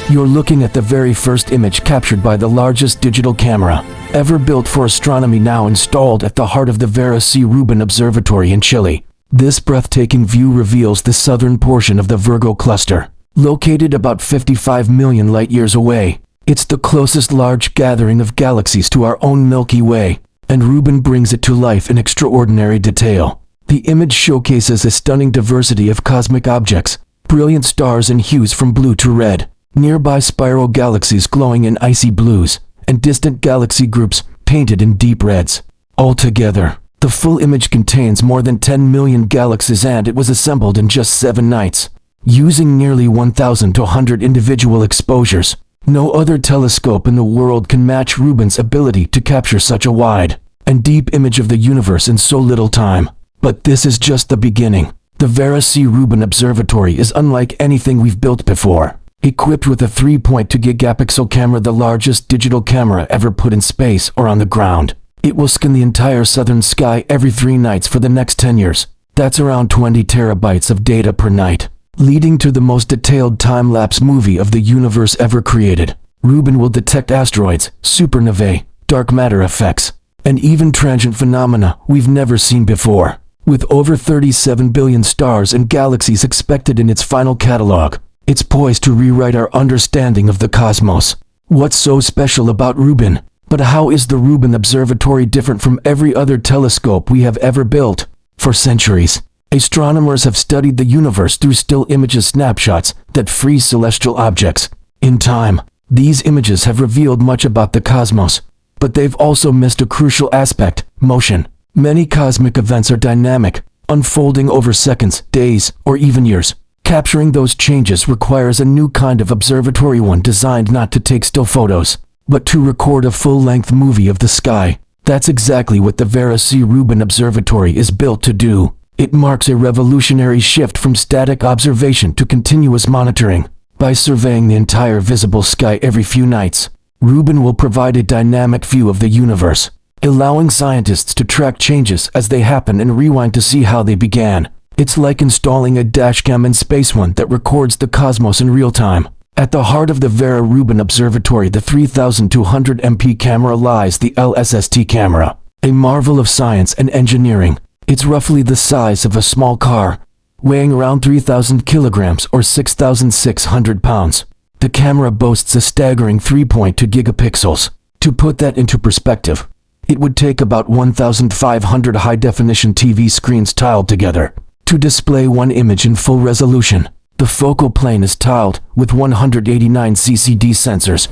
You're looking at the very first image captured by the largest digital camera ever built for astronomy, now installed at the heart of the Vera C. Rubin Observatory in Chile. This breathtaking view reveals the southern portion of the Virgo cluster, located about 55 million light-years away. It's the closest large gathering of galaxies to our own Milky Way, and Rubin brings it to life in extraordinary detail. The image showcases a stunning diversity of cosmic objects, brilliant stars in hues from blue to red, nearby spiral galaxies glowing in icy blues, and distant galaxy groups painted in deep reds. Altogether, the full image contains more than 10 million galaxies, and it was assembled in just 7 nights, using nearly 1,200 individual exposures. No other telescope in the world can match Rubin's ability to capture such a wide and deep image of the universe in so little time. But this is just the beginning. The Vera C. Rubin Observatory is unlike anything we've built before. Equipped with a 3.2 gigapixel camera, the largest digital camera ever put in space or on the ground, it will scan the entire southern sky every 3 nights for the next 10 years. That's around 20 terabytes of data per night, leading to the most detailed time-lapse movie of the universe ever created. Rubin will detect asteroids, supernovae, dark matter effects, and even transient phenomena we've never seen before. With over 37 billion stars and galaxies expected in its final catalog, it's poised to rewrite our understanding of the cosmos. What's so special about Rubin? But how is the Rubin Observatory different from every other telescope we have ever built? For centuries, astronomers have studied the universe through still images, snapshots that freeze celestial objects. In time, these images have revealed much about the cosmos, but they've also missed a crucial aspect: motion. Many cosmic events are dynamic, unfolding over seconds, days, or even years. Capturing those changes requires a new kind of observatory, one designed not to take still photos, but to record a full-length movie of the sky. That's exactly what the Vera C. Rubin Observatory is built to do. It marks a revolutionary shift from static observation to continuous monitoring. By surveying the entire visible sky every few nights, Rubin will provide a dynamic view of the universe, allowing scientists to track changes as they happen and rewind to see how they began. It's like installing a dashcam in space, one that records the cosmos in real time. At the heart of the Vera Rubin Observatory, the 3200 MP camera, lies the LSST camera, a marvel of science and engineering. It's roughly the size of a small car, weighing around 3,000 kilograms or 6,600 pounds. The camera boasts a staggering 3.2 gigapixels. To put that into perspective, it would take about 1,500 high-definition TV screens tiled together to display one image in full resolution. The focal plane is tiled with 189 CCD sensors,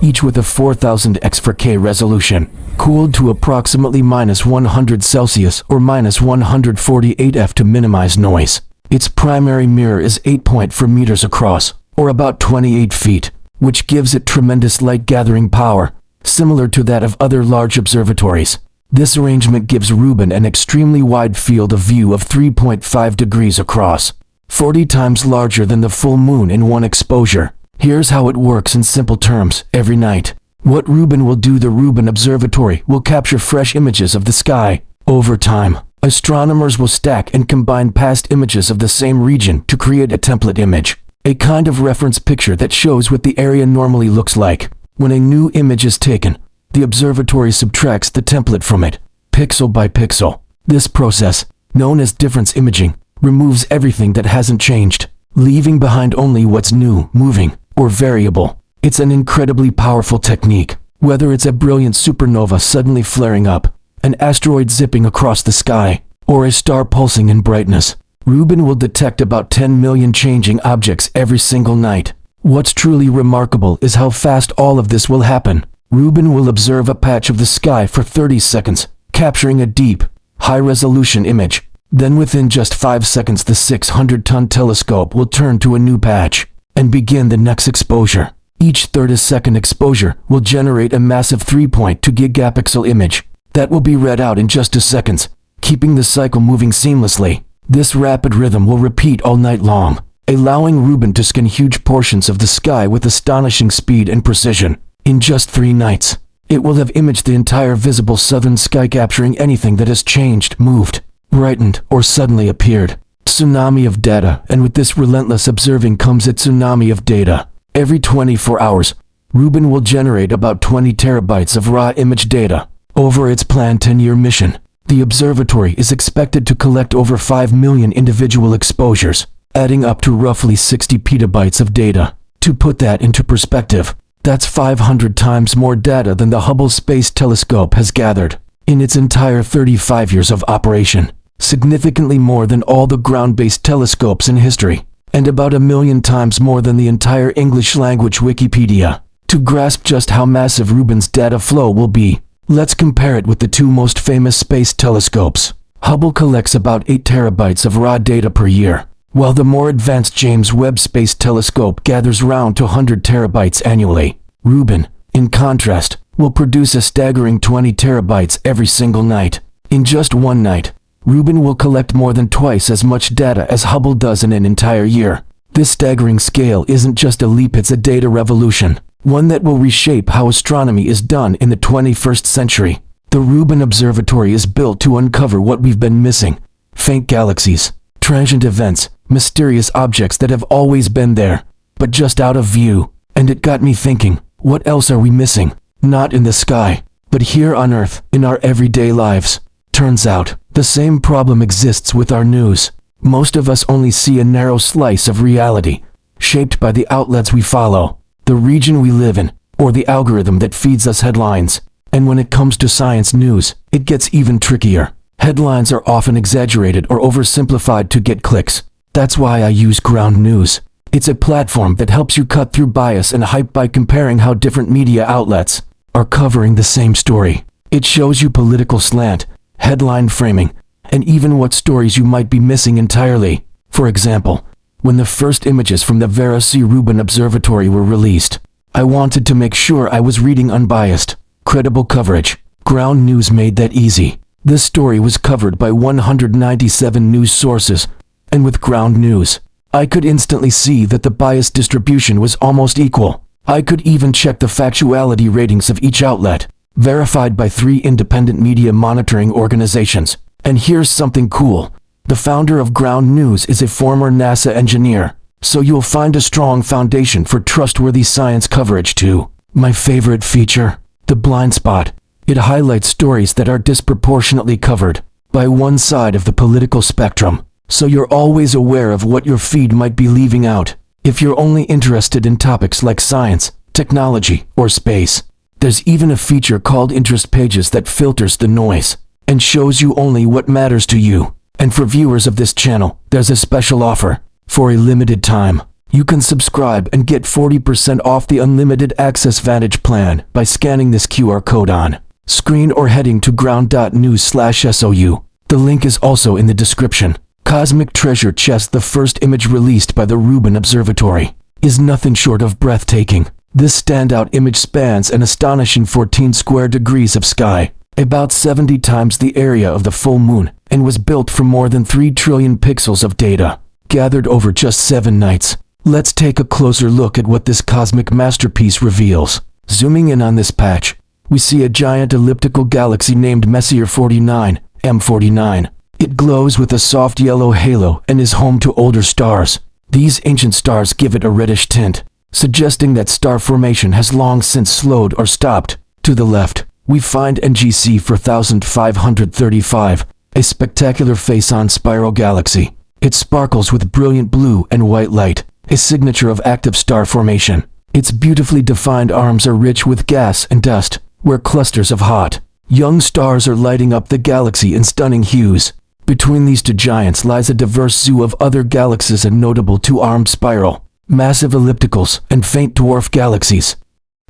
each with a 4000x4K resolution, cooled to approximately -100 Celsius or -148 F to minimize noise. Its primary mirror is 8.4 meters across, or about 28 feet, which gives it tremendous light-gathering power, similar to that of other large observatories. This arrangement gives Rubin an extremely wide field of view of 3.5 degrees across, 40 times larger than the full moon in one exposure. Here's how it works in simple terms. Every night, what Rubin will do: the Rubin Observatory will capture fresh images of the sky. Over time, astronomers will stack and combine past images of the same region to create a template image, a kind of reference picture that shows what the area normally looks like. When a new image is taken, the observatory subtracts the template from it, pixel by pixel. This process, known as difference imaging, removes everything that hasn't changed, leaving behind only what's new, moving, or variable. It's an incredibly powerful technique. Whether it's a brilliant supernova suddenly flaring up, an asteroid zipping across the sky, or a star pulsing in brightness, Rubin will detect about 10 million changing objects every single night. What's truly remarkable is how fast all of this will happen. Rubin will observe a patch of the sky for 30 seconds, capturing a deep, high-resolution image. Then within just 5 seconds, the 600-ton telescope will turn to a new patch and begin the next exposure. Each 30-second exposure will generate a massive 3.2 gigapixel image that will be read out in just 2 seconds, keeping the cycle moving seamlessly. This rapid rhythm will repeat all night long, allowing Rubin to scan huge portions of the sky with astonishing speed and precision. In just 3 nights, it will have imaged the entire visible southern sky, capturing anything that has changed, moved, brightened, or suddenly appeared. Tsunami of data. And with this relentless observing comes a tsunami of data. Every 24 hours, Rubin will generate about 20 terabytes of raw image data. Over its planned 10-year mission, the observatory is expected to collect over 5 million individual exposures, adding up to roughly 60 petabytes of data. To put that into perspective, that's 500 times more data than the Hubble Space Telescope has gathered in its entire 35 years of operation, significantly more than all the ground-based telescopes in history, and about 1 million times more than the entire English-language Wikipedia. To grasp just how massive Rubin's data flow will be, let's compare it with the two most famous space telescopes. Hubble collects about 8 terabytes of raw data per year, while the more advanced James Webb Space Telescope gathers round to 100 terabytes annually. Rubin, in contrast, will produce a staggering 20 terabytes every single night. In just one night, Rubin will collect more than twice as much data as Hubble does in an entire year. This staggering scale isn't just a leap, it's a data revolution, one that will reshape how astronomy is done in the 21st century. The Rubin Observatory is built to uncover what we've been missing: faint galaxies, transient events, mysterious objects that have always been there, but just out of view. And it got me thinking, what else are we missing? Not in the sky, but here on Earth, in our everyday lives. Turns out, the same problem exists with our news. Most of us only see a narrow slice of reality, shaped by the outlets we follow, the region we live in, or the algorithm that feeds us headlines. And when it comes to science news, it gets even trickier. Headlines are often exaggerated or oversimplified to get clicks. That's why I use Ground News. It's a platform that helps you cut through bias and hype by comparing how different media outlets are covering the same story. It shows you political slant, headline framing, and even what stories you might be missing entirely. For example, when the first images from the Vera C. Rubin Observatory were released, I wanted to make sure I was reading unbiased, credible coverage. Ground News made that easy. This story was covered by 197 news sources, and with Ground News, I could instantly see that the bias distribution was almost equal. I could even check the factuality ratings of each outlet, verified by 3 independent media monitoring organizations. And here's something cool. The founder of Ground News is a former NASA engineer, so you'll find a strong foundation for trustworthy science coverage too. My favorite feature: the blind spot. It highlights stories that are disproportionately covered by one side of the political spectrum, so you're always aware of what your feed might be leaving out. If you're only interested in topics like science, technology, or space, there's even a feature called Interest Pages that filters the noise and shows you only what matters to you. And for viewers of this channel, there's a special offer. For a limited time, you can subscribe and get 40% off the Unlimited Access Vantage plan by scanning this QR code on screen or heading to ground.news/SOU. The link is also in the description. Cosmic Treasure Chest, the first image released by the Rubin Observatory, is nothing short of breathtaking. This standout image spans an astonishing 14 square degrees of sky, about 70 times the area of the full moon, and was built from more than 3 trillion pixels of data, gathered over just 7 nights. Let's take a closer look at what this cosmic masterpiece reveals. Zooming in on this patch, we see a giant elliptical galaxy named Messier 49, M49. It glows with a soft yellow halo and is home to older stars. These ancient stars give it a reddish tint, suggesting that star formation has long since slowed or stopped. To the left, we find NGC 4535, a spectacular face-on spiral galaxy. It sparkles with brilliant blue and white light, a signature of active star formation. Its beautifully defined arms are rich with gas and dust, where clusters of hot, young stars are lighting up the galaxy in stunning hues. Between these two giants lies a diverse zoo of other galaxies, a notable 2-armed spiral, massive ellipticals, and faint dwarf galaxies.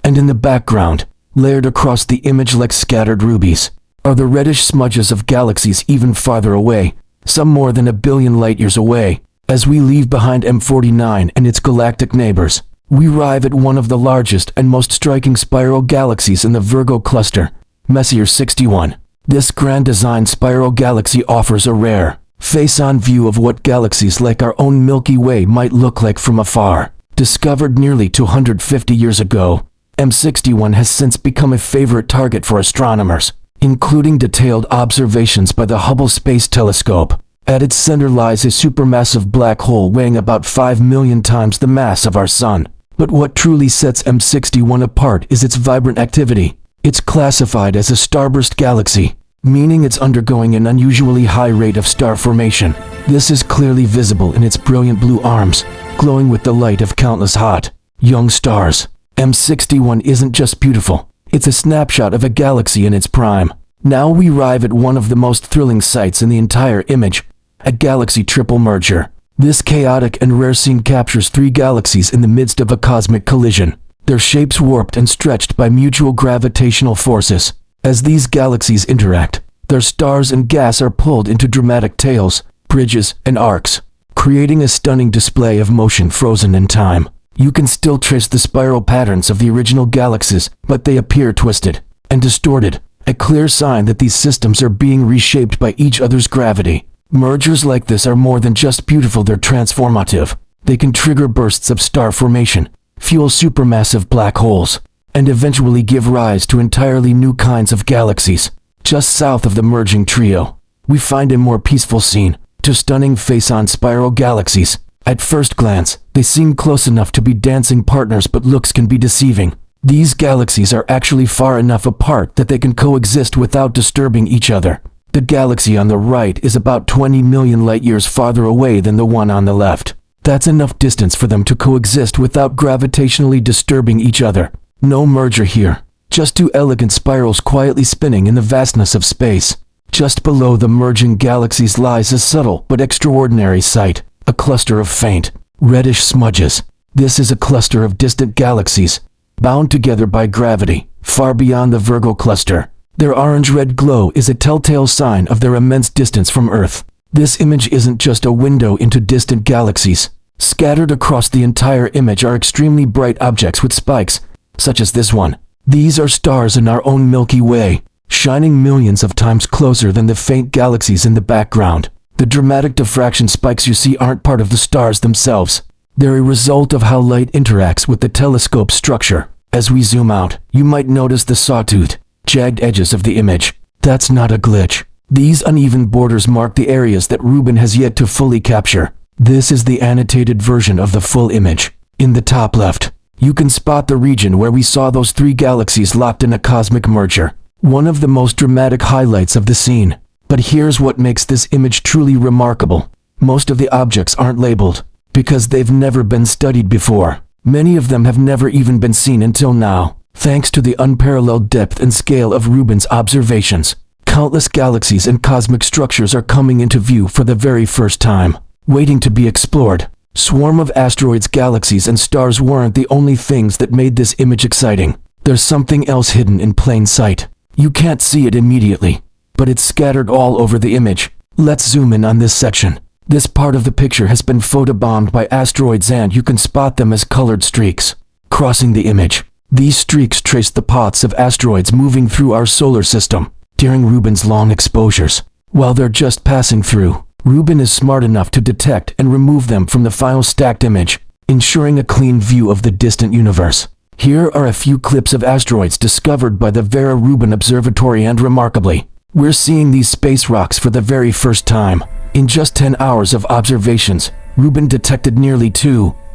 And in the background, layered across the image like scattered rubies, are the reddish smudges of galaxies even farther away, some more than 1 billion light-years away. As we leave behind M49 and its galactic neighbors, we arrive at one of the largest and most striking spiral galaxies in the Virgo cluster, Messier 61. This grand design spiral galaxy offers a rare, face-on view of what galaxies like our own Milky Way might look like from afar. Discovered nearly 250 years ago, M61 has since become a favorite target for astronomers, including detailed observations by the Hubble Space Telescope. At its center lies a supermassive black hole weighing about 5 million times the mass of our Sun. But what truly sets M61 apart is its vibrant activity. It's classified as a starburst galaxy, meaning it's undergoing an unusually high rate of star formation. This is clearly visible in its brilliant blue arms, glowing with the light of countless hot, young stars. M61 isn't just beautiful, it's a snapshot of a galaxy in its prime. Now we arrive at one of the most thrilling sights in the entire image, a galaxy triple merger. This chaotic and rare scene captures three galaxies in the midst of a cosmic collision, their shapes warped and stretched by mutual gravitational forces. As these galaxies interact, their stars and gas are pulled into dramatic tails, bridges, and arcs, creating a stunning display of motion frozen in time. You can still trace the spiral patterns of the original galaxies, but they appear twisted and distorted, a clear sign that these systems are being reshaped by each other's gravity. Mergers like this are more than just beautiful, they're transformative. They can trigger bursts of star formation, fuel supermassive black holes, and eventually give rise to entirely new kinds of galaxies. Just south of the merging trio, we find a more peaceful scene, two stunning face-on spiral galaxies. At first glance, they seem close enough to be dancing partners, but looks can be deceiving. These galaxies are actually far enough apart that they can coexist without disturbing each other. The galaxy on the right is about 20 million light-years farther away than the one on the left. That's enough distance for them to coexist without gravitationally disturbing each other. No merger here, just two elegant spirals quietly spinning in the vastness of space. Just below the merging galaxies lies a subtle but extraordinary sight, a cluster of faint, reddish smudges. This is a cluster of distant galaxies, bound together by gravity, far beyond the Virgo cluster. Their orange-red glow is a telltale sign of their immense distance from Earth. This image isn't just a window into distant galaxies. Scattered across the entire image are extremely bright objects with spikes, such as this one. These are stars in our own Milky Way, shining millions of times closer than the faint galaxies in the background. The dramatic diffraction spikes you see aren't part of the stars themselves. They're a result of how light interacts with the telescope structure. As we zoom out, you might notice the sawtooth, jagged edges of the image. That's not a glitch. These uneven borders mark the areas that Rubin has yet to fully capture. This is the annotated version of the full image. In the top left, you can spot the region where we saw those three galaxies locked in a cosmic merger. One of the most dramatic highlights of the scene. But here's what makes this image truly remarkable. Most of the objects aren't labeled, because they've never been studied before. Many of them have never even been seen until now. Thanks to the unparalleled depth and scale of Rubin's observations, countless galaxies and cosmic structures are coming into view for the very first time, waiting to be explored. Swarm of asteroids, galaxies, and stars weren't the only things that made this image exciting. There's something else hidden in plain sight. You can't see it immediately, but it's scattered all over the image. Let's zoom in on this section. This part of the picture has been photobombed by asteroids, and you can spot them as colored streaks crossing the image. These streaks trace the paths of asteroids moving through our solar system during Rubin's long exposures. While they're just passing through, Rubin is smart enough to detect and remove them from the final stacked image, ensuring a clean view of the distant universe. Here are a few clips of asteroids discovered by the Vera Rubin Observatory, and remarkably, we're seeing these space rocks for the very first time. In just 10 hours of observations, Rubin detected nearly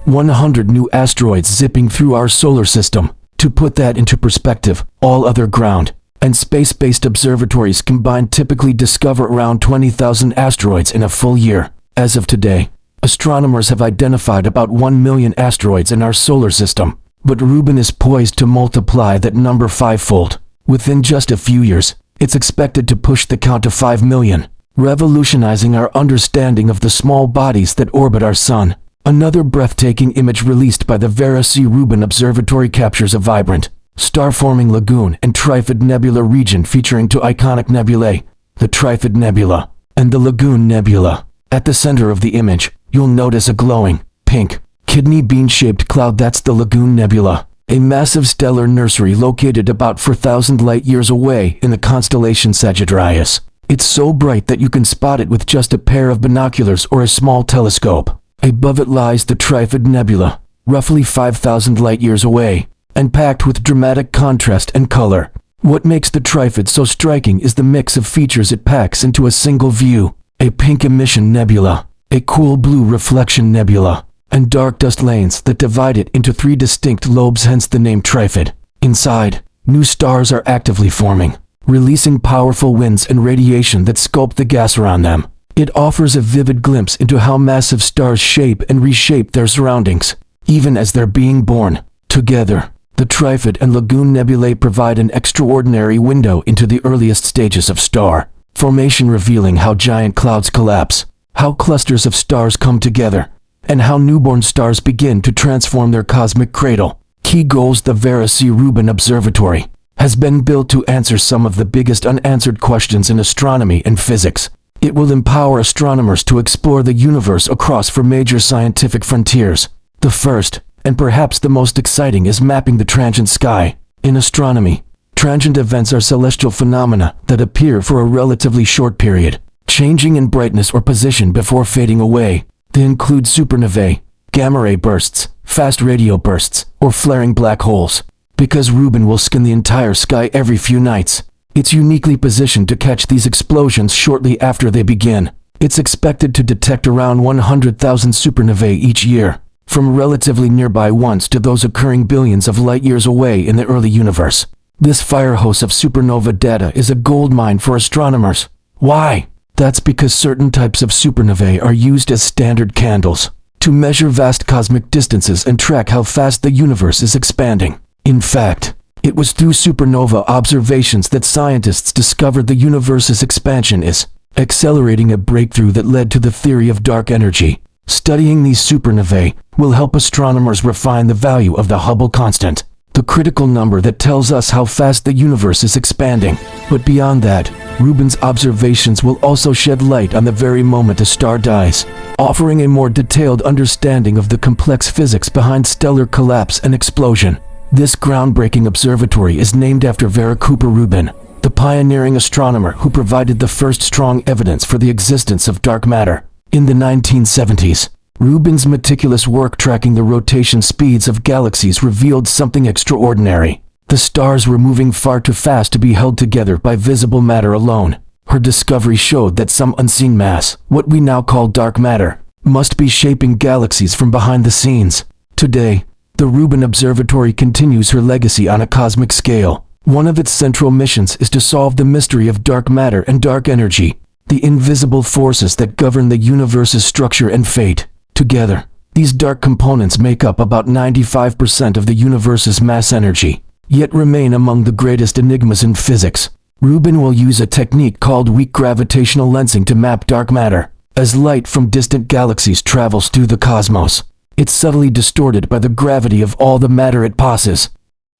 100 new asteroids zipping through our solar system. To put that into perspective, all other ground and space-based observatories combined typically discover around 20,000 asteroids in a full year. As of today, astronomers have identified about 1 million asteroids in our solar system, but Rubin is poised to multiply that number fivefold. Within just a few years, it's expected to push the count to 5 million, revolutionizing our understanding of the small bodies that orbit our sun. Another breathtaking image released by the Vera C. Rubin Observatory captures a vibrant, star-forming lagoon and Trifid Nebula region featuring two iconic nebulae, the Trifid Nebula and the Lagoon Nebula. At the center of the image, you'll notice a glowing, pink, kidney bean-shaped cloud. That's the Lagoon Nebula, a massive stellar nursery located about 4,000 light-years away in the constellation Sagittarius. It's so bright that you can spot it with just a pair of binoculars or a small telescope. Above it lies the Trifid Nebula, roughly 5,000 light-years away, and packed with dramatic contrast and color. What makes the Trifid so striking is the mix of features it packs into a single view. A pink emission nebula, a cool blue reflection nebula, and dark dust lanes that divide it into 3 distinct lobes, hence the name Trifid. Inside, new stars are actively forming, releasing powerful winds and radiation that sculpt the gas around them. It offers a vivid glimpse into how massive stars shape and reshape their surroundings, even as they're being born. Together, the Trifid and Lagoon Nebulae provide an extraordinary window into the earliest stages of star formation, revealing how giant clouds collapse, how clusters of stars come together, and how newborn stars begin to transform their cosmic cradle. Key goals: the Vera C. Rubin Observatory has been built to answer some of the biggest unanswered questions in astronomy and physics. It will empower astronomers to explore the universe across 4 major scientific frontiers. The first, and perhaps the most exciting, is mapping the transient sky. In astronomy, transient events are celestial phenomena that appear for a relatively short period, changing in brightness or position before fading away. They include supernovae, gamma-ray bursts, fast radio bursts, or flaring black holes. Because Rubin will scan the entire sky every few nights, it's uniquely positioned to catch these explosions shortly after they begin. It's expected to detect around 100,000 supernovae each year, from relatively nearby ones to those occurring billions of light-years away in the early universe. This fire hose of supernova data is a goldmine for astronomers. Why? That's because certain types of supernovae are used as standard candles to measure vast cosmic distances and track how fast the universe is expanding. In fact, it was through supernova observations that scientists discovered the universe's expansion is accelerating, a breakthrough that led to the theory of dark energy. Studying these supernovae will help astronomers refine the value of the Hubble constant, the critical number that tells us how fast the universe is expanding. But beyond that, Rubin's observations will also shed light on the very moment a star dies, offering a more detailed understanding of the complex physics behind stellar collapse and explosion. This groundbreaking observatory is named after Vera Cooper Rubin, the pioneering astronomer who provided the first strong evidence for the existence of dark matter. In the 1970s, Rubin's meticulous work tracking the rotation speeds of galaxies revealed something extraordinary. The stars were moving far too fast to be held together by visible matter alone. Her discovery showed that some unseen mass, what we now call dark matter, must be shaping galaxies from behind the scenes. Today, the Rubin Observatory continues her legacy on a cosmic scale. One of its central missions is to solve the mystery of dark matter and dark energy, the invisible forces that govern the universe's structure and fate. Together, these dark components make up about 95% of the universe's mass energy, yet remain among the greatest enigmas in physics. Rubin will use a technique called weak gravitational lensing to map dark matter. As light from distant galaxies travels through the cosmos, it's subtly distorted by the gravity of all the matter it passes.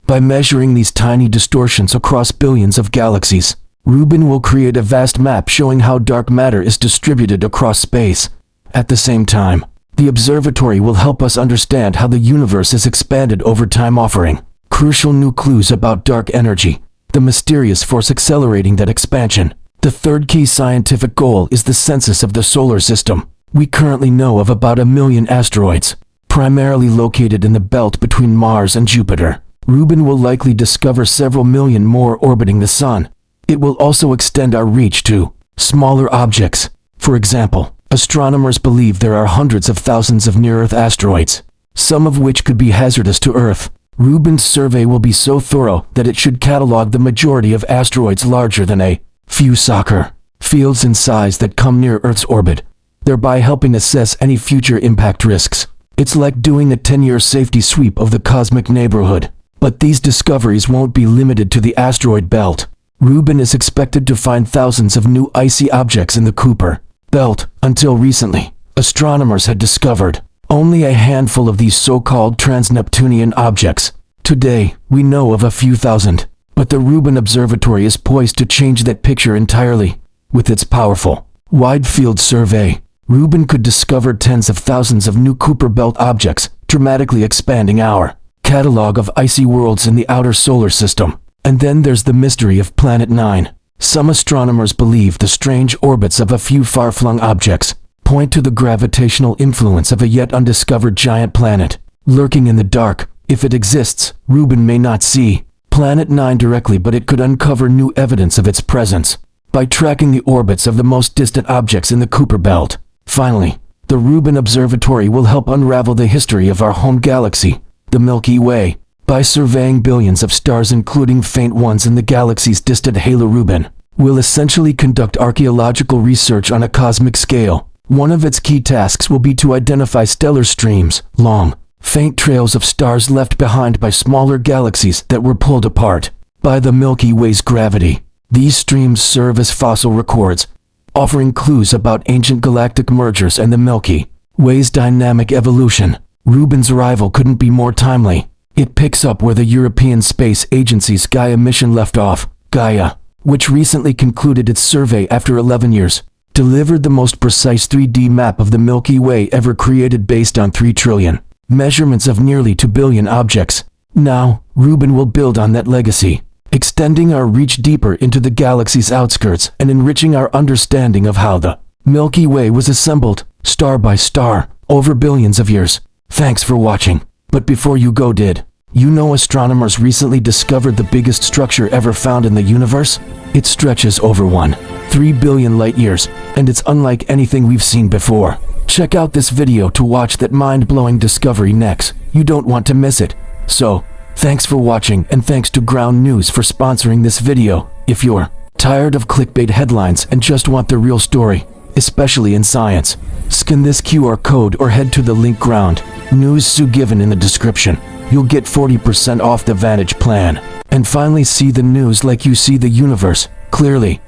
By measuring these tiny distortions across billions of galaxies, Rubin will create a vast map showing how dark matter is distributed across space. At the same time, the observatory will help us understand how the universe has expanded over time, offering crucial new clues about dark energy, the mysterious force accelerating that expansion. The third key scientific goal is the census of the solar system. We currently know of about 1 million asteroids, primarily located in the belt between Mars and Jupiter. Rubin will likely discover several million more orbiting the Sun. It will also extend our reach to smaller objects. For example, astronomers believe there are hundreds of thousands of near-Earth asteroids, some of which could be hazardous to Earth. Rubin's survey will be so thorough that it should catalog the majority of asteroids larger than a few soccer fields in size that come near Earth's orbit, thereby helping assess any future impact risks. It's like doing a 10-year safety sweep of the cosmic neighborhood. But these discoveries won't be limited to the asteroid belt. Rubin is expected to find thousands of new icy objects in the Kuiper belt. Until recently, astronomers had discovered only a handful of these so-called trans-Neptunian objects. Today, we know of a few thousand, but the Rubin Observatory is poised to change that picture entirely. With its powerful, wide-field survey, Rubin could discover tens of thousands of new Kuiper belt objects, dramatically expanding our catalog of icy worlds in the outer solar system. And then there's the mystery of Planet 9. Some astronomers believe the strange orbits of a few far-flung objects point to the gravitational influence of a yet undiscovered giant planet, lurking in the dark. If it exists, Rubin may not see Planet 9 directly, but it could uncover new evidence of its presence by tracking the orbits of the most distant objects in the Kuiper belt. Finally, The Rubin Observatory will help unravel the history of our home galaxy, the Milky Way, by surveying billions of stars including faint ones in the galaxy's distant halo. Rubin will essentially conduct archaeological research on a cosmic scale. One of its key tasks will be to identify stellar streams, long, faint trails of stars left behind by smaller galaxies that were pulled apart by the Milky Way's gravity. These streams serve as fossil records, offering clues about ancient galactic mergers and the Milky Way's dynamic evolution. Rubin's arrival couldn't be more timely. It picks up where the European Space Agency's Gaia mission left off. Gaia, which recently concluded its survey after 11 years, delivered the most precise 3D map of the Milky Way ever created based on 3 trillion measurements of nearly 2 billion objects. Now, Rubin will build on that legacy, extending our reach deeper into the galaxy's outskirts and enriching our understanding of how the Milky Way was assembled, star by star, over billions of years. Thanks for watching. But before you go, did you know astronomers recently discovered the biggest structure ever found in the universe? It stretches over 1.3 billion light years, and it's unlike anything we've seen before. Check out this video to watch that mind-blowing discovery next. You don't want to miss it. So, thanks for watching, and thanks to Ground News for sponsoring this video. If you're tired of clickbait headlines and just want the real story, especially in science, scan this QR code or head to the link Ground News given in the description. You'll get 40% off the Vantage plan. And finally see the news like you see the universe, clearly.